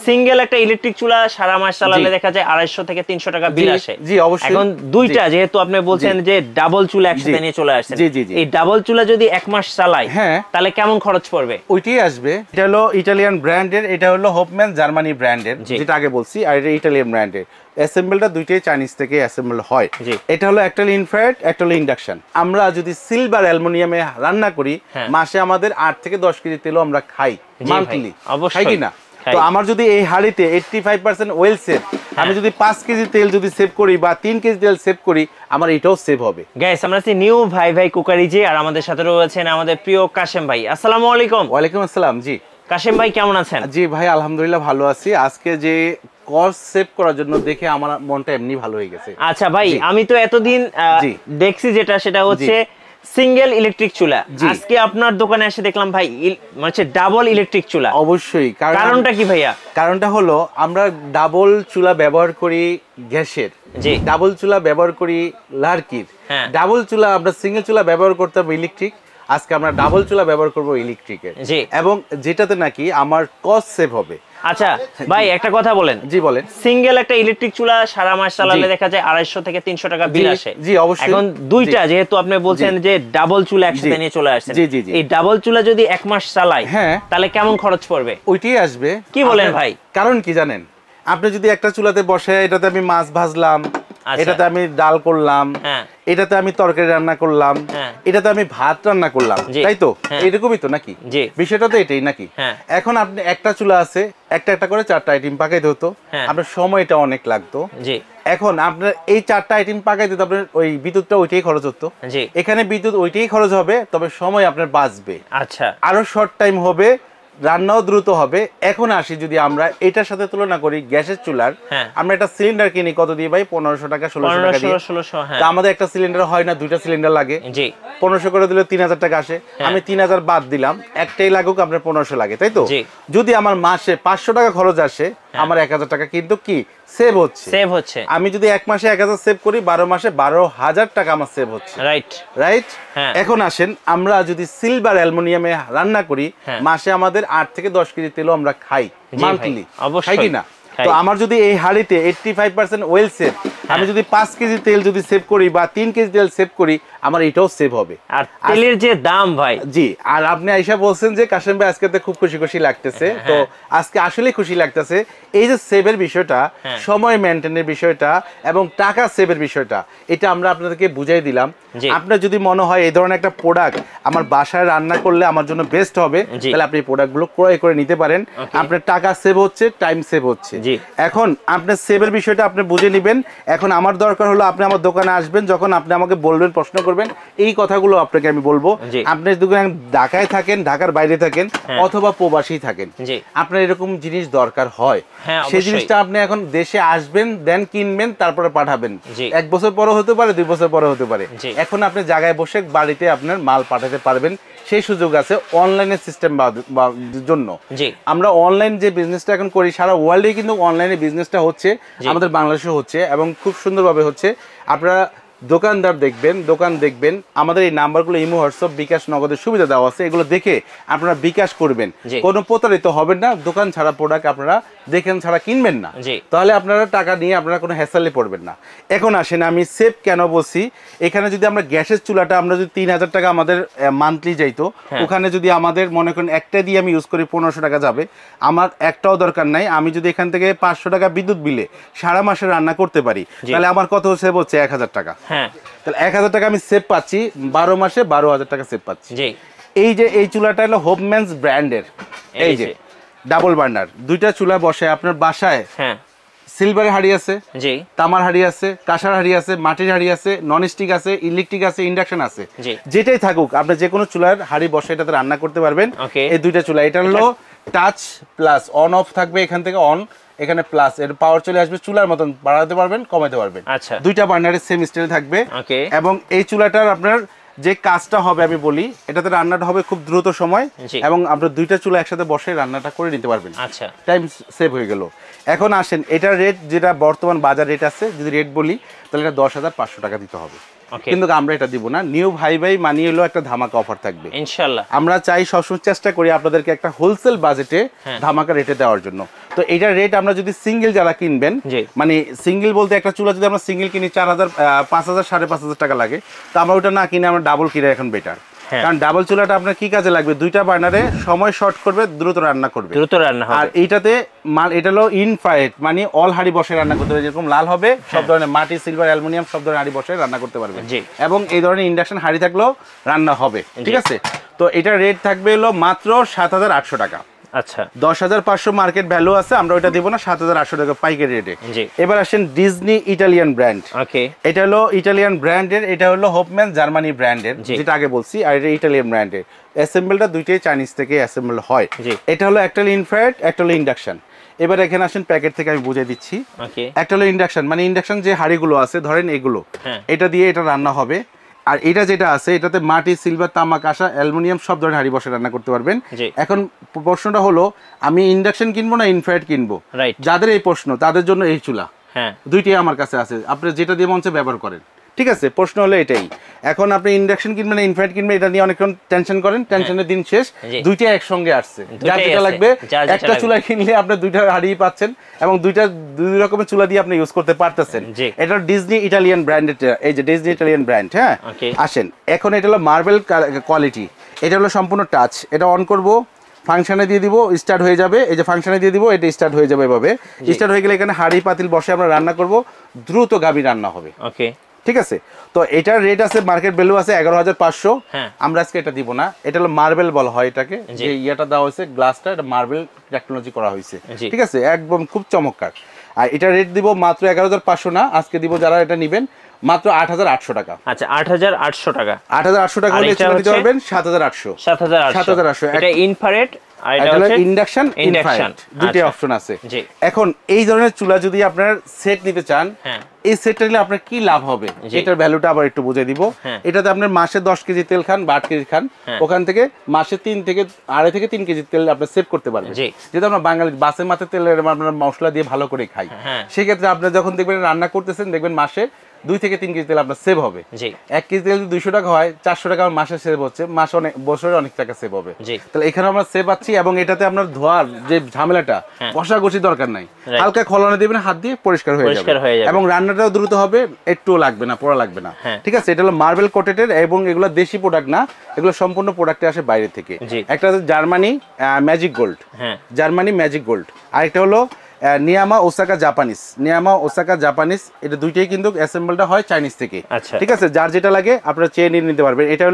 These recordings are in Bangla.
সিঙ্গেল একটা ইলেকট্রিক চুলা সারা মাস চালালে দেখা যায় 250 থেকে 300 টাকা বিল আসে। জি অবশ্যই। এখন দুইটা যেহেতু আপনি বলছেন যে ডাবল চুলা একসাথে নিয়ে চলে আসছেন, এই ডাবল চুলা যদি এক মাস চালাই তাহলে কেমন খরচ পড়বে? ওইটাই আসবে। এটা হলো ইটালিয়ান ব্র্যান্ডের, এটা হলো হোপম্যান জার্মানি ব্র্যান্ডের, যেটা আগে বলছি, আর এটা ইটালিয়ান ব্র্যান্ডের। অ্যাসেম্বলটা দুইটাই চাইনিজ থেকে অ্যাসেম্বল হয়। এটা হলো একটা হলো ইনফ্রারেড, একটা হলো ইন্ডাকশন। আমরা যদি সিলভার অ্যালুমিনিয়ামে রান্না করি মাসে আমাদের 8 থেকে 10 কেজি তেলও আমরা খাই মান্থলি, খাই কি না? তো আমার যদি এই হাড়িতে 85% ওয়েল সেভ, আমি যদি 5 কেজি তেল যদি সেভ করি বা 3 কেজি তেল সেভ করি, আমার এটাও সেভ হবে। গাইস, আমরা আছি নিউ ভাই ভাই কুকারিজে, আর আমাদের সাথে রয়েছেন আমাদের প্রিয় কাশেম ভাই। আসসালামু আলাইকুম। ওয়ালাইকুম আসসালাম। জি কাশেম ভাই, কেমন আছেন? জি ভাই, আলহামদুলিল্লাহ ভালো আছি। আজকে যে কস্ট সেভ করার জন্য দেখে আমার মনটা এমনি ভালো হয়ে গেছে। আচ্ছা ভাই, আমি তো এতদিন দেখছি সেটা হচ্ছে সিঙ্গেল ইলেকট্রিক চুলা। আজকে আপনার দোকানে এসে দেখলাম ভাই মানে ডাবল ইলেকট্রিক চুলা। অবশ্যই। কারণটা কি ভাইয়া? কারণটা হলো আমরা ডাবল চুলা ব্যবহার করি গ্যাসের, ডাবল চুলা ব্যবহার করি লার্কির, ডাবল চুলা আমরা সিঙ্গেল চুলা ব্যবহার করতাম ইলেকট্রিক, আজকে আমরা ডাবল চুলা ব্যবহার করব ইলেকট্রিকের, এবং যেটাতে নাকি আমার কস্ট সেভ হবে। আচ্ছা ভাই, একটা কথা বলেন। জি বলেন। সিঙ্গেল একটা ইলেকট্রিক চুলা সারা মাস চালালে দেখা যায় 250 থেকে 300 টাকা বিল আসে। জি অবশ্যই। এখন দুইটা যেহেতু আপনি বলছেন যে ডাবল চুলা একসাথে নিয়ে চলে আসছেন, এই ডাবল চুলা যদি এক মাস চালাই তাহলে কেমন খরচ পড়বে? ওইটাই আসবে। কি বলেন ভাই? কারণ কি জানেন, আপনি যদি একটা চুলাতে বসে এটাতে আমি মাছ ভাজলাম, এটাতে আমি ডাল করলাম, এটাতে আমি তরকারি রান্না করলাম, এটাতে আমি ভাত রান্না করলাম, তাই তো? এরকমই তো নাকি বিষয়টা? তো এটাই নাকি? এখন আপনি একটা চুলা আছে, একটা একটা করে 4টা আইটেম পাকাইতে হতো, আপনার সময়টা অনেক লাগতো। এখন আপনার এই 4টা আইটেম পাকাইতে তো আপনার ওই বিদ্যুৎটা ওইটাই খরচ হতো। এখানে বিদ্যুৎ ওইটাই খরচ হবে, তবে সময় আপনার বাঁচবে। আচ্ছা, আরো শর্ট টাইম হবে, রান্নাও দ্রুত হবে। এখন আসি যদি আমরা এটার সাথে তুলনা করি গ্যাসের চুলার, আমরা একটা সিলিন্ডার কিনি কত দিয়ে ভাই? 1500 টাকা 1600 টাকা দিয়ে। তো আমাদের একটা সিলিন্ডার হয় না, দুইটা সিলিন্ডার লাগে। 1500 করে দিলে 3000 টাকা আসে। আমি 3000 বাদ দিলাম, একটাই লাগুক, আপনার 1500 লাগে, তাই তো? যদি আমার মাসে 500 টাকা খরচ আসে, আমার 1000 টাকা কিন্তু কি সেভ হচ্ছে। আমি যদি এক মাসে 1000 সেভ করি, 12 মাসে 12000 টাকা আমার সেভ হচ্ছে। রাইট। এখন আসেন, আমরা যদি সিলভার অ্যালুমিনিয়ামে রান্না করি মাসে আমাদের 8 থেকে 10 কেজি তেলও আমরা খাই মান্থলি, খাই কি না? তো আমার যদি এই হাড়িতে 85% ওয়েল সেভ, আমি যদি 5 কেজি তেল যদি সেভ করি বা 3 কেজি তেল সেভ করি, আমার এটাও সেভ হবে। আর তেলের যে দাম ভাই, জি, আর আপনি আইসা বলছেন যে কাশেম ভাই আজকে তো খুব খুশি লাগতেছে। তো আজকে আসলে খুশি লাগতেছে। এই যে সেভের বিষয়টা, সময় মেনটেনের বিষয়টা এবং টাকা সেভের বিষয়টা, এটা আমরা আপনাদেরকে বুঝাই দিলাম। আপনার যদি মনে হয় এই ধরনের একটা প্রোডাক্ট আমার বাসায় রান্না করলে আমার জন্য বেস্ট হবে, তাহলে আপনি এই প্রোডাক্টগুলো ক্রয় করে নিতে পারেন। আপনার টাকা সেভ হচ্ছে, টাইম সেভ হচ্ছে। এখন আপনার সেভের বিষয়টা আপনি বুঝে নেবেন। এখন আমার দরকার হলো আপনি আমার দোকানে আসবেন, যখন আপনি আমাকে বলবেন, প্রশ্ন করবেন, এই কথাগুলো আপনাকে আমি বলবো। আপনি দোকানে ঢাকায় থাকেন, ঢাকার বাইরে থাকেন, অথবা প্রবাসী থাকেন, আপনার এরকম জিনিস দরকার হয়, সেই জিনিসটা আপনি এখন দেশে আসবেন, দেন কিনবেন, তারপরে পাঠাবেন। 1 বছর পরে হতে পারে, 2 বছর পরে হতে পারে। এখন আপনি জায়গায় বসে বাড়িতে আপনার মাল পাঠাতে পারবেন, সেই সুযোগ আছে অনলাইনের সিস্টেম জন্য। আমরা অনলাইন যে বিজনেসটা এখন করি, সারা ওয়ার্ল্ডে কিন্তু অনলাইনে বিজনেসটা হচ্ছে, আমাদের বাংলাদেশে হচ্ছে এবং খুব সুন্দরভাবে হচ্ছে। আপনারা দোকান দেখবেন, আমাদের এই নাম্বারগুলো ইমো, হোয়াটসঅ্যাপ, বিকাশ, নগদের সুবিধা দেওয়া আছে। এগুলো দেখে আপনারা বিকাশ করবেন, কোনো প্রতারিত হবেন না। দোকান ছাড়া প্রোডাক্ট আপনারা দেখেন ছাড়া কিনবেন না, তাহলে আপনারা টাকা নিয়ে আপনারা কোনো হ্যাসেলে পড়বেন না। এখন আসেন, আমি সেভ কেন বলছি, এখানে যদি আমরা গ্যাসের চুলাটা আমরা যদি 3000 টাকা আমাদের মান্থলি যাইতো, ওখানে যদি আমাদের মনে করেন একটা দিয়ে আমি ইউজ করি 1500 টাকা যাবে, আমার একটাও দরকার নাই। আমি যদি এখান থেকে 500 টাকা বিদ্যুৎ বিলে সারা মাসে রান্না করতে পারি, তাহলে আমার কত সেভ হচ্ছে? 1000 টাকা। তাহলে 1000 টাকা আমি সেভ পাচ্ছি, 12 মাসে 12000 টাকা সেভ পাচ্ছি। এই যে এই চুলাটা হলো হোপম্যানস ব্র্যান্ডের, এই যে ডাবল বার্নার, দুইটা চুলা বসে আপনার বাসায়। সিলভারের হাড়ি আছে, তামার হাড়ি আছে, কাঁসার হাড়ি আছে, মাটির হাড়ি আছে, নন স্টিক আছে, ইলেকট্রিক আছে, ইন্ডাকশন আছে, যেটাই থাকুক আপনি যে কোনো চুলার হাড়ি বসে এটাতে রান্না করতে পারবেন। এই দুইটা চুলা, এটা হলো টাচ প্লাস, অন অফ থাকবে, এখান থেকে অন, এখানে প্লাস, এর পাওয়ার চলে আসবে, চুলার মতন বাড়াতে পারবেন, কমাতে পারবেন। দুইটা বার্নারের সেম স্টাইল থাকবে। এবং এই চুলাটার আপনার যে কাজটা হবে আমি বলি, এটাতে রান্নাটা হবে খুব দ্রুত সময়, এবং আপনার দুইটা চুলা একসাথে বসে রান্নাটা করে নিতে পারবেন, টাইম সেভ হয়ে গেল। এখন আসেন, এটার রেট যেটা বর্তমান বাজার রেট আছে, যদি রেট বলি তাহলে এটা 10,500 টাকা দিতে হবে। কিন্তু আমরা এটা দিব না। নিউ ভাই ভাই মানি হলো একটা ধামাকা অফার থাকবে ইনশাআল্লাহ। আমরা চাই সবসময় চেষ্টা করি আপনাদেরকে একটা হোলসেল বাজেটে ধামাকা রেটে দেওয়ার জন্য। তো এটার রেট আমরা যদি সিঙ্গেল যারা কিনবেন, মানে সিঙ্গেল বলতে একটা চুলা যদি আমরা সিঙ্গেল কিনি 4000 5000 5,500 টাকা লাগে, তো আমরা ওটা না কিনে আমরা ডাবল কিনে এখন বেটার। কারণ ডাবল চুলাটা আপনার কি কাজে লাগবে, দুইটা বার্নারে সময় শর্ট করবে, দ্রুত রান্না করবে, দ্রুত রান্না হবে। আর এইটাতে এটা হলো ইনফ্রারেড, মানে অল হাড়ি বসে রান্না করতে হবে, যেরকম লাল হবে সব ধরনের মাটি, সিলভার, অ্যালুমিনিয়াম সব ধরনের হাড়ি বসে রান্না করতে পারবে। এবং এই ধরনের ইন্ডাকশন হাড়ি থাকলেও রান্না হবে, ঠিক আছে। তো এটা রেট থাকবে হলো মাত্র 7,800 টাকা। আচ্ছা, 10,500 মার্কেট ভ্যালু আছে, আমরা ওইটা দেবো না, 7,800 টাকা পাইকারি রেটে। এবার আসেন ডিজনি ইটালিয়ান ব্র্যান্ড। ওকে, এটা হলো ইটালিয়ান ব্র্যান্ডের, এটা হলো হোপম্যান জার্মানি ব্র্যান্ডের, যেটা আগে বলছি, আর এটা ইটালিয়ান ব্র্যান্ডের। অ্যাসেম্বলটা দুইটাই চাইনিজ থেকে অ্যাসেম্বল হয়। এটা হলো একটা হলো ইনফ্রারেড, একটা হলো ইন্ডাকশন। এবার এখানে আসেন প্যাকেট থেকে আমি বুঝিয়ে দিচ্ছি। একটা হলো ইন্ডাকশন, মানে ইন্ডাকশন যে হাড়িগুলো আছে ধরেন এগুলো, এটা দিয়ে এটা রান্না হবে। আর এটা যেটা আছে এটাতে মাটি, সিলভার, তামা, কাঁসা, অ্যালুমিনিয়াম সব ধরনের হাড়ি বসে রান্না করতে পারবেন। এখন প্রশ্নটা হলো আমি ইন্ডাকশন কিনবো না ইনফ্রারেড কিনবো? যাদের এই প্রশ্ন তাদের জন্য এই চুলা দুইটাই আমার কাছে আছে, আপনি যেটা দিয়ে মন চায় ব্যবহার করেন, ঠিক আছে। প্রশ্ন হলো এটাই। এখন আপনি ইন্ডাকশন কিনবেন না ইনফ্রারেড কিনবেন, এটা নিয়ে অনেকক্ষণ টেনশন করেন, টেনশনের দিন শেষ, দুইটা একসঙ্গে আসছে। যার যেটা লাগবে, একটা চুলা কিনলে আপনি দুইটা হাড়ি পাচ্ছেন এবং দুই রকমের চুলা দিয়ে আপনি ইউজ করতে পারতেছেন। এটা ডিজনি ইটালিয়ান ব্র্যান্ডের, এই যে ডিজনি ইটালিয়ান ব্র্যান্ড। হ্যাঁ, আসেন এখন এটা হলো মার্বেল কোয়ালিটি, এটা হলো সম্পূর্ণ টাচ। এটা অন করব, ফাংশনে দিয়ে দিব, স্টার্ট হয়ে যাবে। এই যে ফাংশনে দিয়ে দিব, এটা স্টার্ট হয়ে যাবে। এভাবে স্টার্ট হয়ে গেলে এখানে হাড়ি পাতিল বসে আমরা রান্না করব, দ্রুত গাভী রান্না হবে। ওকে, ঠিক আছে। তো এটার রেট আছে, মার্কেট ভ্যালু আছে 11,500। আমরা আজকে এটা দিব না, এটা হলো মার্বেল বলা হয় এটাকে, যে ইয়েটা দেওয়া হয়েছে গ্লাসটা, এটা মার্বেল টেকনোলজি করা হয়েছে, ঠিক আছে, একদম খুব চমৎকার। আর এটা রেট দিব মাত্র 11,500 না, আজকে দিব যারা এটা নেবেন মাত্র 8,800 টাকা। আচ্ছা, 8,800 টাকা। 8,800 টাকা হলে এটা দিতে পারবেন 7,800। 7,800 এটা ইনফ্রারেড আর এটা হচ্ছে ইন্ডাকশন ইনফ্রারেড, দুটোই অপশন আছে। এখন এই ধরনের চুলা যদি আপনারা সেট নিতে চান, এই সেটটা নিলে আপনার কি লাভ হবে এটার ভ্যালুটা আবার একটু বুঝিয়ে দিব। এটাতে আপনার মাসে 10 কেজি তেল খান বা 8 কেজি খান, ওখান থেকে মাসে 2.5 থেকে 3 কেজি তেল আপনি সেভ করতে পারবেন। যেহেতু আমরা বাঙালি বাসের মাথা তেলের আমরা মশলা দিয়ে ভালো করে খাই, সেক্ষেত্রে আপনার যখন দেখবেন রান্না করতেছেন, দেখবেন মাসে 2 থেকে 3 কেজি তেল আপনার সেভ হবে। 1 কেজি তেল যদি 200 টাকা হয়, 400 টাকা আমার মাসে সেভ হচ্ছে, মাসে অনেক বছরে অনেক টাকা সেভ হবে। তাহলে এখানে আমরা সেভ পাচ্ছি। এবং এটাতে আপনার ধোয়ার যে ঝামেলাটা, কষাকষি দরকার নাই, হালকা খলনে দিবেন, হাত দিয়ে পরিষ্কার হয়ে যাবে। এবং রান্নাটাও দ্রুত হবে, একটুও লাগবে না, পোড়া লাগবে না, ঠিক আছে। এটা হলো মার্বেল কোটেটের, এবং এগুলো দেশি প্রোডাক্ট না, এগুলো সম্পূর্ণ প্রোডাক্টে আসে বাইরে থেকে। একটা হচ্ছে Germany magic gold, Germany magic gold, আর একটা হলো নিয়ামা ওসাকা জাপানিজ, নিয়ামা ওসাকা জাপানিজ। এটা দুইটাই কিন্তু অ্যাসেম্বলটা হয় চাইনিজ থেকে, ঠিক আছে। যার যেটা লাগে আপনারা চেয়ে নিয়ে নিতে পারবেন। এটা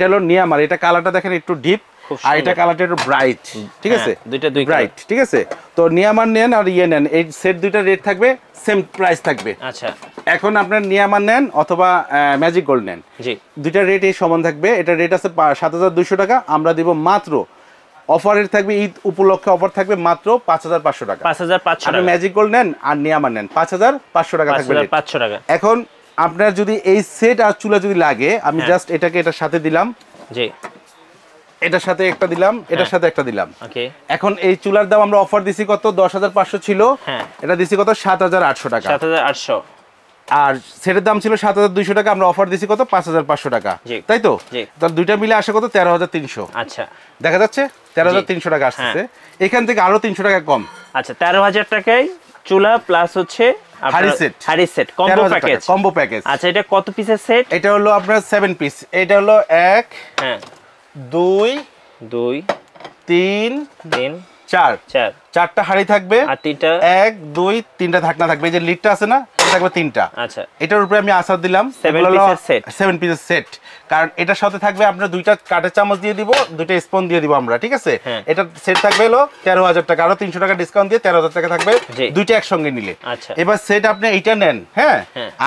হলো নিয়ামার, এটা কালারটা দেখেন একটু ডিপ, আর এটা কালারটা একটু ব্রাইট, ঠিক আছে, দুইটা ব্রাইট, ঠিক আছে। তো নিয়ামার নেন আর ইয়ে নেন, এই সেট দুইটা রেট থাকবে সেম প্রাইস থাকবে। আচ্ছা, এখন আপনার নিয়ামার নেন অথবা ম্যাজিক গোল্ড নেন, দুইটা রেট এই সমান থাকবে। এটা রেট আছে 7,200 টাকা, আমরা দিব মাত্র অফারের থাকবে, ঈদ উপলক্ষে অফার থাকবে মাত্র 5,500 টাকা। 5,500 টাকা। আপনি ম্যাজিক গোল্ড নেন আর নিয়ামার নেন, 5,500 টাকা থাকবে। 5,500 টাকা। এখন আপনার যদি এই সেট আর চুলা যদি লাগে, আমি জাস্ট এটাকে এটার সাথে দিলাম, জি, এটার সাথে একটা দিলাম, এটার সাথে একটা দিলাম। ওকে, এখন এই চুলার দাম আমরা অফার দিছি কত, 10,500 ছিল, এটা দিছি কত, 7,800 টাকা। 7,800। আর সেটের দাম ছিল 7,200 টাকা, আমরা অফার দিছি কত, 5,500 টাকা, তাই তো? তার দুইটা মিলে আসে কত, 13,300। আচ্ছা, দেখা যাচ্ছে 13,300 টাকা আসছে, এখান থেকে আরো 300 টাকা কম। আচ্ছা, 13,000 টাকায় চুলা প্লাস হচ্ছে হাড়ি সেট কম্বো প্যাকেজ। আচ্ছা, এটা কত পিসের সেট? এটা হলো আপনার 7 পিস। এটা হলো 1 2 3 4 চারটা হাড়ি থাকবে, আর তিনটা 1 2 3টা ঢাকনা থাকবে। এই যে লিডটা আছে না, এটা থাকবে 3টা। আচ্ছা, এটার উপরে আমি আচার দিলাম 7 পিসের সেট, কারণ এটার সাথে থাকবে আপনার 2টা কাঁটের চামচ দিয়ে দিব, 2টা স্পুন দিয়ে দিব আমরা, ঠিক আছে। এটা সেট থাকবে হলো 13,000 টাকা, আরো 300 টাকা ডিসকাউন্ট দিয়ে 13,000 টাকা থাকবে, দুইটা একসঙ্গে নিলে। আচ্ছা, এবার সেট আপনি এইটা নেন, হ্যাঁ,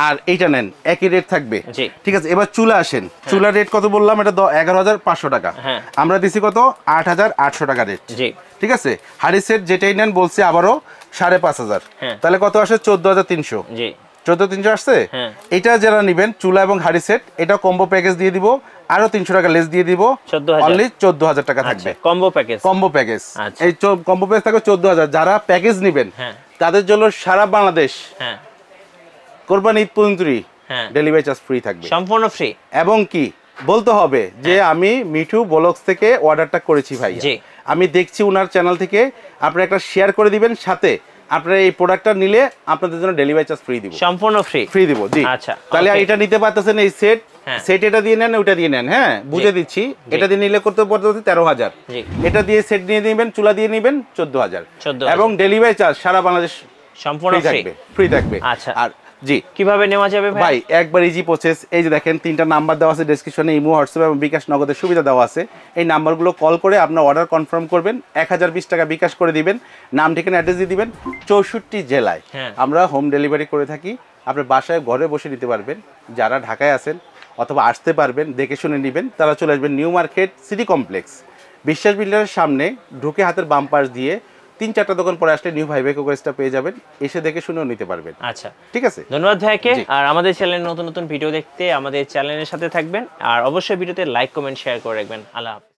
আর এইটা নেন, একই রেট থাকবে, ঠিক আছে। এবার চুলা আসেন, চুলার রেট কত বললাম, এটা 11,500 টাকা, আমরা দিছি কত, 8,800 টাকা রেট, ঠিক আছে। হাড়ি সেট যেটাই নেন বলছি আবারও 5,500, তাহলে কত আসে, 14,300। 14,300 আসছে। এটা যারা নিবেন চুলা এবং হাড়ি সেট, এটা কম্বো প্যাকেজ দিয়ে দিব, আরো 300 টাকা লেস দিয়ে দিব, অনলি 14,000 টাকা থাকবে কম্বো প্যাকেজ। এই কম্বো প্যাকেজ থাকবে 14,000। যারা প্যাকেজ নিবেন তাদের জন্য সারা বাংলাদেশ কোরবানি ঈদ পর্যন্ত ডেলিভারি চার্জ ফ্রি থাকবে, সম্পূর্ণ ফ্রি। এবং কি বলতে হবে যে আমি মিঠু ব্লগস থেকে অর্ডারটা করেছি ভাই, আমি দেখছি ওনার চ্যানেল থেকে, আপনারা একটা শেয়ার করে দিবেন, সাথে আপনারা এই প্রোডাক্টটা নিলে আপনাদের জন্য ডেলিভারি চার্জ ফ্রি দিব, সম্পূর্ণ ফ্রি দিব। জি আচ্ছা, তাহলে এটা নিতে পারতেছেন, এই সেট এটা দিয়ে নেন, ওইটা দিয়ে নেন, হ্যাঁ বুঝে দিচ্ছি। এটা দিয়ে নিলে করতে পড়তে 13,000, এটা দিয়ে সেট নিয়ে নেবেন, চুলা দিয়ে নেবেন 14,000, এবং ডেলিভারি চার্জ সারা বাংলাদেশ সম্পূর্ণ ফ্রি থাকবে। আচ্ছা, আর জি কিভাবে নেওয়া যাবে ভাই? একবার ইজি প্রসেস। এই যে দেখেন 3টা নাম্বার দেওয়া আছে ডেসক্রিপশনে, ইমো, হোয়াটসঅ্যাপ এবং বিকাশ নগদের সুবিধা দেওয়া আছে। এই নাম্বারগুলো কল করে আপনার অর্ডার কনফার্ম করবেন, 1020 টাকা বিকাশ করে দিবেন, নাম ঠিকানা অ্যাড্রেস দিয়ে দিবেন। 64 জেলায় আমরা হোম ডেলিভারি করে থাকি, আপনার বাসায় ঘরে বসে নিতে পারবেন। যারা ঢাকায় আছেন অথবা আসতে পারবেন, দেখে শুনে নেবেন, তারা চলে আসবেন নিউ মার্কেট সিটি কমপ্লেক্স, বিশ্বাস বিল্ডারের সামনে ঢুকে হাতের বাম পাশ দিয়ে 3-4টা দোকান পরে আসলে নিউ ভাইবে কোকোরেসটা পেয়ে যাবেন, এসে দেখে শুনেও নিতে পারবেন। আচ্ছা ঠিক আছে, ধন্যবাদ ভাইকে। আর আমাদের চ্যানেলে নতুন নতুন ভিডিও দেখতে আমাদের চ্যানেলের সাথে থাকবেন, আর অবশ্যই ভিডিওতে লাইক কমেন্ট শেয়ার করে রাখবেন। আল্লাহ হাফেজ।